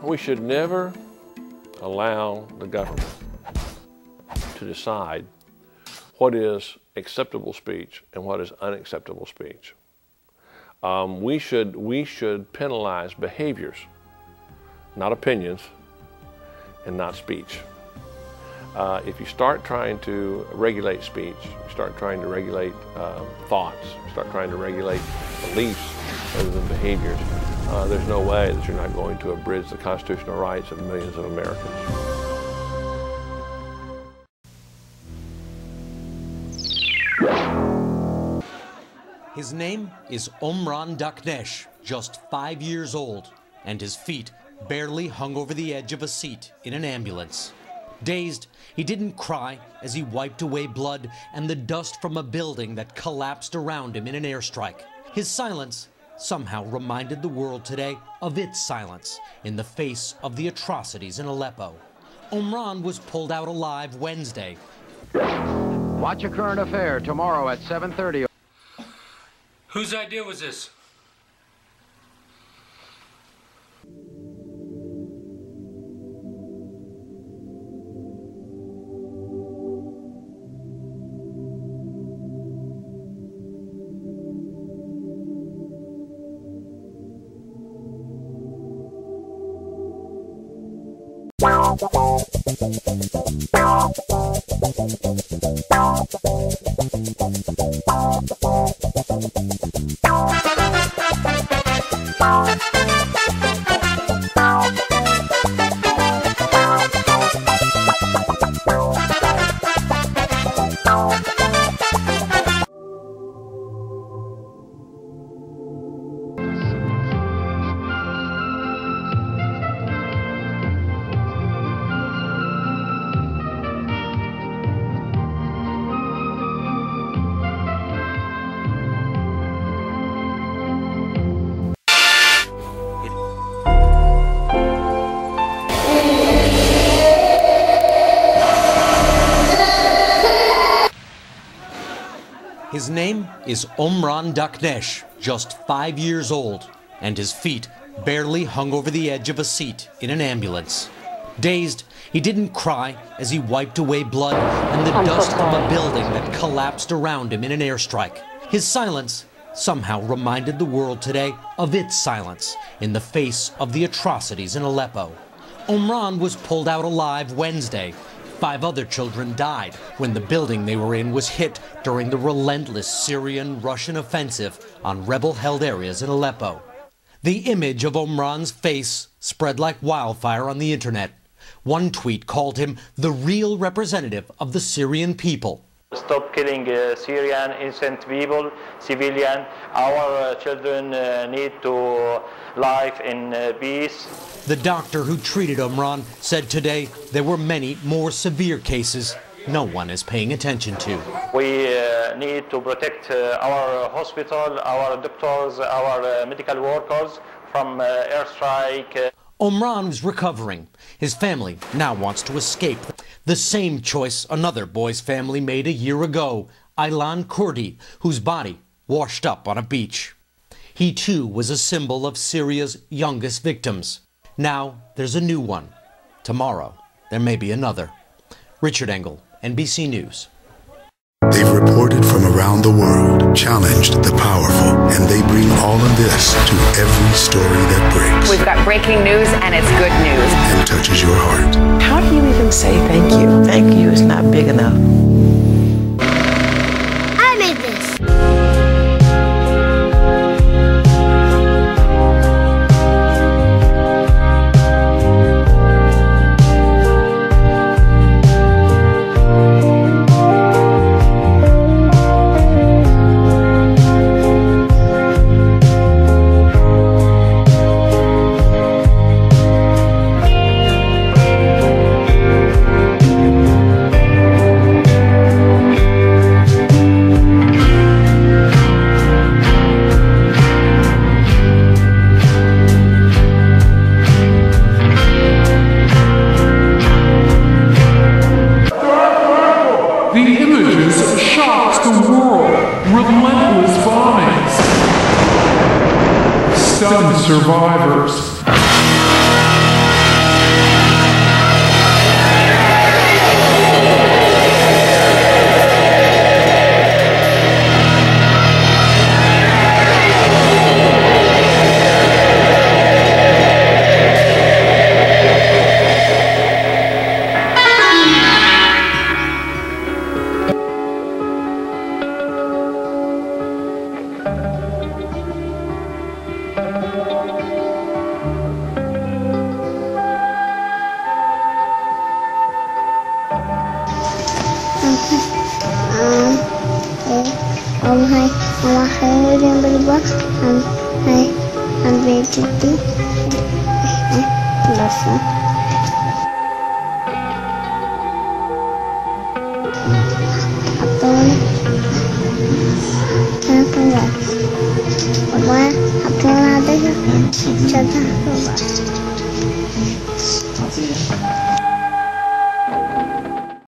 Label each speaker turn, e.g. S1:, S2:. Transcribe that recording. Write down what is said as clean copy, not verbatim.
S1: We should never allow the government to decide what is acceptable speech and what is unacceptable speech. We should penalize behaviors, not opinions, and not speech. If you start trying to regulate speech, you start trying to regulate thoughts, you start trying to regulate beliefs rather than behaviors, there's no way that you're not going to abridge the constitutional rights of millions of Americans.
S2: His name is Umran Daqnesh, just 5 years old, and his feet barely hung over the edge of a seat in an ambulance. Dazed, he didn't cry as he wiped away blood and the dust from a building that collapsed around him in an airstrike. His silence somehow reminded the world today of its silence in the face of the atrocities in Aleppo. Umran was pulled out alive Wednesday.
S3: Watch A Current Affair tomorrow at 7:30.
S4: Whose idea was this?
S2: His name is Umran Daqnesh, just 5 years old, and his feet barely hung over the edge of a seat in an ambulance. Dazed, he didn't cry as he wiped away blood and the dust from a building that collapsed around him in an airstrike. His silence somehow reminded the world today of its silence in the face of the atrocities in Aleppo. Umran was pulled out alive Wednesday. 5 other children died when the building they were in was hit during the relentless Syrian-Russian offensive on rebel-held areas in Aleppo. The image of Umran's face spread like wildfire on the internet. One tweet called him the real representative of the Syrian people.
S5: Stop killing Syrian innocent people, civilian. Our children need to live in peace.
S2: The doctor who treated Umran said today there were many more severe cases no one is paying attention to.
S5: We need to protect our hospital, our doctors, our medical workers from airstrike.
S2: Umran is recovering. His family now wants to escape. The same choice another boy's family made a year ago, Aylan Kurdi, whose body washed up on a beach. He too was a symbol of Syria's youngest victims. Now there's a new one. Tomorrow there may be another. Richard Engel, NBC News.
S6: They've reported from around the world, challenged the powerful, and they bring all of this to every story that breaks.
S7: We've got breaking news, and it's good news.
S6: And touches your heart.
S8: How do you even say thank you? Thank you is not big enough.
S9: I made this.
S10: Stunned survivors.
S9: Listen. Tôi đang không gặp. Và học trong là đấy. Chân ta không gặp.